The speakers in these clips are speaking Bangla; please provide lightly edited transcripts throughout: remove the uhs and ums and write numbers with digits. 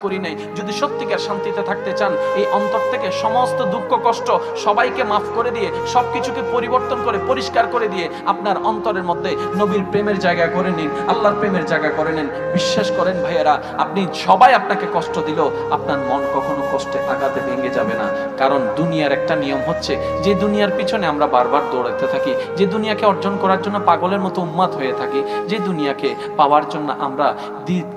করি নাই। যদি সত্যিকার শান্তিতে থাকতে চান, এই অন্তর থেকে সমস্ত দুঃখ কষ্ট সবাইকে মাফ করে দিয়ে, সবকিছুকে পরিবর্তন করে পরিষ্কার করে দিয়ে আপনার অন্তরের মধ্যে নবীর প্রেমের জায়গা করে নিন, আল্লাহর প্রেমের জায়গা করে নেন। বিশ্বাস করেন ভাইয়েরা, আপনি সবাই আপনাকে কষ্ট দিল, আপনার মন কখনো কষ্টে আঘাতে ভেঙে যাবে না। কারণ দুনিয়ার একটা নিয়ম হচ্ছে, যে দুনিয়ার পিছনে আমরা বারবার দৌড়াতে থাকি, যে দুনিয়াকে অর্জন করার জন্য পাগলের মতো উন্মাদ হয়ে থাকি, যে দুনিয়াকে পাওয়ার জন্য আমরা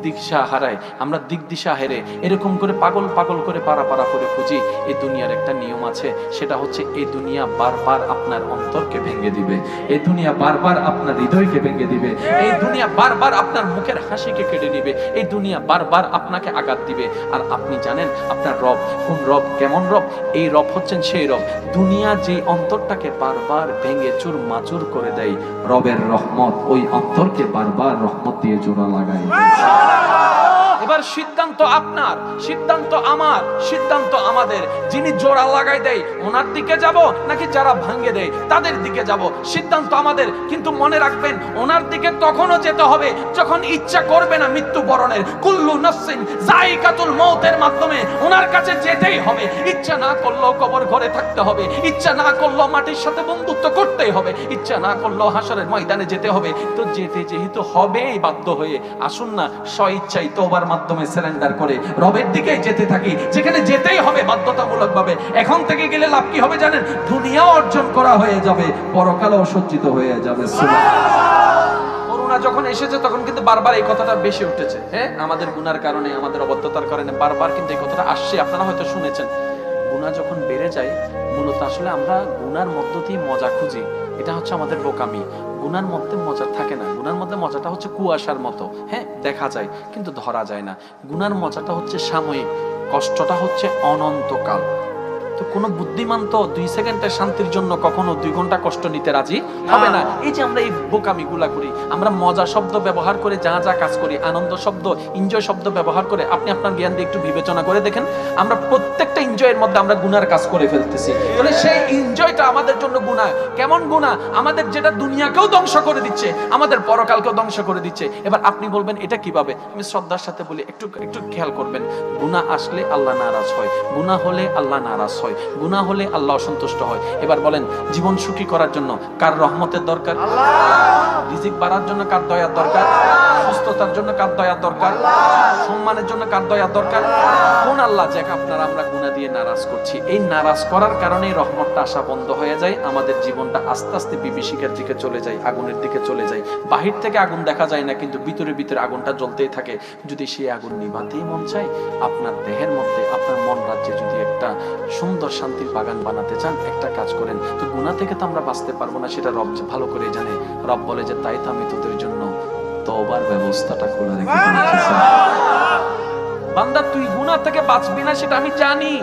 দিশা হারাই, আমরা দিশা হেরে এরকম করে পাগল পাগল করে পাড়া করে খুঁজি, এই দুনিয়ার একটা নিয়ম আছে। সেটা হচ্ছে এই দুনিয়া বারবার আপনার অন্তরকে ভেঙে দিবে, এই দুনিয়া বারবার আপনার হৃদয়কে ভেঙে দিবে, এই দুনিয়া বারবার আপনার মুখের হাসিকে কেড়ে নিবে, এই দুনিয়া বারবার আপনাকে আঘাত দিবে। আর আপনি জানেন আপনার রব কোন রব, কেমন রব? এই রব হচ্ছেন সেই রব, দুনিয়া যে অন্তরটাকে বারবার ভেঙে চুরমাচুর করে দেয়, রবের রহমত ওই অন্তরকে বারবার রহমত দিয়ে জোড়া লাগায়। এবার সিদ্ধান্ত আপনার, সিদ্ধান্ত আমার, সিদ্ধান্ত আমাদের। যিনি জোড়া লাগাই দেয় ওনার দিকে যাব, নাকি যারা ভাঙে দেয় তাদের দিকে যাব, সিদ্ধান্ত আমাদের। কিন্তু মনে রাখবেন, ওনার দিকে তখনও যেতে হবে যখন ইচ্ছা করবে না মৃত্যুবরণের। কুল্লু নাফসিন যায়িকাতুল মউতের মাধ্যমে ওনার কাছে যেতেই হবে। ইচ্ছা না করলেও কবর ঘরে থাকতে হবে, ইচ্ছা না করলেও মাটির সাথে বন্ধুত্ব করতেই হবে, ইচ্ছা না করলেও হাসরের ময়দানে যেতে হবে। তো যেতে যেহেতু হবেই বাধ্য হয়ে, আসুন না স্বইচ্ছাই তওবার মাধ্যমে সারেন্ডার করে রবের দিকে যেতে থাকি, যেখানে যেতেই হবে বাধ্যতামূলক ভাবে। এখন থেকে গেলে লাভ কি হবে জানেন? দুনিয়াও অর্জন করা হয়ে যাবে, পরকালও সজ্জিত হয়ে যাবে। করোনা যখন এসেছে তখন কিন্তু বারবার এই কথাটা বেশি উঠেছে। হ্যাঁ, আমাদের গুনার কারণে, আমাদের অবদ্ধতার কারণে বারবার কিন্তু এই কথাটা আসছে, আপনারা হয়তো শুনেছেন। গুনাহ যখন বেড়ে যায়, মূলত আসলে আমরা গুনার মধ্য দিয়ে মজা খুঁজি, এটা হচ্ছে আমাদের বোকামি। গুনার মধ্যে মজা থাকে না, গুনার মধ্যে মজাটা হচ্ছে কুয়াশার মতো, হ্যাঁ দেখা যায় কিন্তু ধরা যায় না। গুনার মজাটা হচ্ছে সাময়িক, কষ্টটা হচ্ছে অনন্তকাল। তো কোনো বুদ্ধিমান তো 2 সেকেন্ডের শান্তির জন্য কখনো 2 ঘন্টা কষ্ট নিতে রাজি হবে না। এই যে আমরা এই বোকামিগুলা করি, আমরা মজা শব্দ ব্যবহার করে যা যা কাজ করি, আনন্দ শব্দ, এনজয় শব্দ ব্যবহার করে, আপনি আপনার জ্ঞান দিয়ে একটু বিবেচনা করে দেখেন, আমরা প্রত্যেকটা এনজয়ের মধ্যে আমরা গুনার কাজ করে ফেলতেছি। তাহলে সেই এনজয়টা আমাদের জন্য গুনাহ। কেমন গুনাহ? আমাদের যেটা দুনিয়াকেও ধ্বংস করে দিচ্ছে, আমাদের পরকালকেও ধ্বংস করে দিচ্ছে। এবার আপনি বলবেন এটা কিভাবে? আমি শ্রদ্ধার সাথে বলি, একটু খেয়াল করবেন। গুনাহ আসলে আল্লাহ নারাজ হয়, গুনাহ হলে আল্লাহ নারাজ হয়, গুনাহ হলে আল্লাহ অসন্তুষ্ট হয়। এবার বলেন, জীবন সুখী করার জন্য কার রহমতের দরকার? আল্লাহ। রিজিক বাড়ার জন্য কার দয়ার দরকার? সুস্থতার জন্য কার দয়ার দরকার? সম্মানের জন্য কার দয়ার দরকার? কোন আল্লাহ যাকে আপনারা আমরা গুনাহ দিয়ে নারাজ করছি? এই নারাজ করার কারণে রহমতটা আসা বন্ধ হয়ে যায়, আমাদের জীবনটা আস্তে আস্তে বিভীষিকার দিকে চলে যায়, আগুনের দিকে চলে যায়। বাহির থেকে আগুন দেখা যায় না, কিন্তু ভিতরে ভিতরে আগুনটা জ্বলতেই থাকে। যদি সেই আগুন নিভাতেই মন চায়, আপনার দেহের মধ্যে, আপনার মন রাজ্যে যদি একটা সুন্দর শান্তির বাগান বানাতে চান, একটা কাজ করেন। তো গুনাহ থেকে তো আমরা বাঁচতে পারবো না, সেটা রব ভালো করে জানে। রব বলে যে তাই তো আমি তোদের জন্য তওবার ব্যবস্থাটা করে রেখেছি। বান্দা তুই গুনাহ থেকে বাঁচবি না সেটা আমি জানি।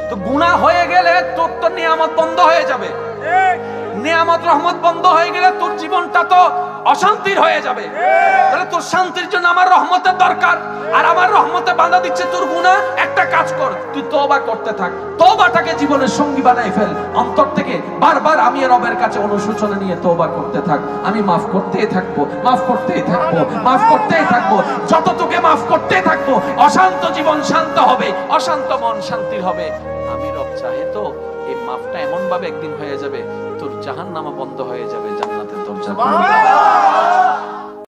তো গুনাহ হয়ে গেলে তোর তো নিয়ামত বন্ধ হয়ে যাবে, নিয়ামত রহমত বন্ধ হয়ে গেলে তোর জীবনটা তো অশান্তির হয়ে যাবে। তাহলে তোর শান্তির জন্য আমার রহমতের দরকার, আর আমার রহমতে বাধা দিচ্ছে তোর গুনাহ। একটা কাজ কর, তুই তওবা করতে থাক, তওবাটাকে জীবনের সঙ্গী বানাই ফেল। অন্তর থেকে বারবার আমি রবের কাছে অনুশোচনা নিয়ে তওবা করতে থাক। আমি মাফ করতেই থাকবো, মাফ করতেই থাকবো, মাফ করতেই থাকবো। যত তোকে মাফ করতেই থাকবো, অশান্ত জীবন শান্ত হবে, অশান্ত মন শান্তির হবে। আমি রব চাহে তো এই মাফটা এমন ভাবে একদিন হয়ে যাবে, তোর জাহান্নামা বন্ধ হয়ে যাবে, জান্নাতের দরজা খুলে যাবে।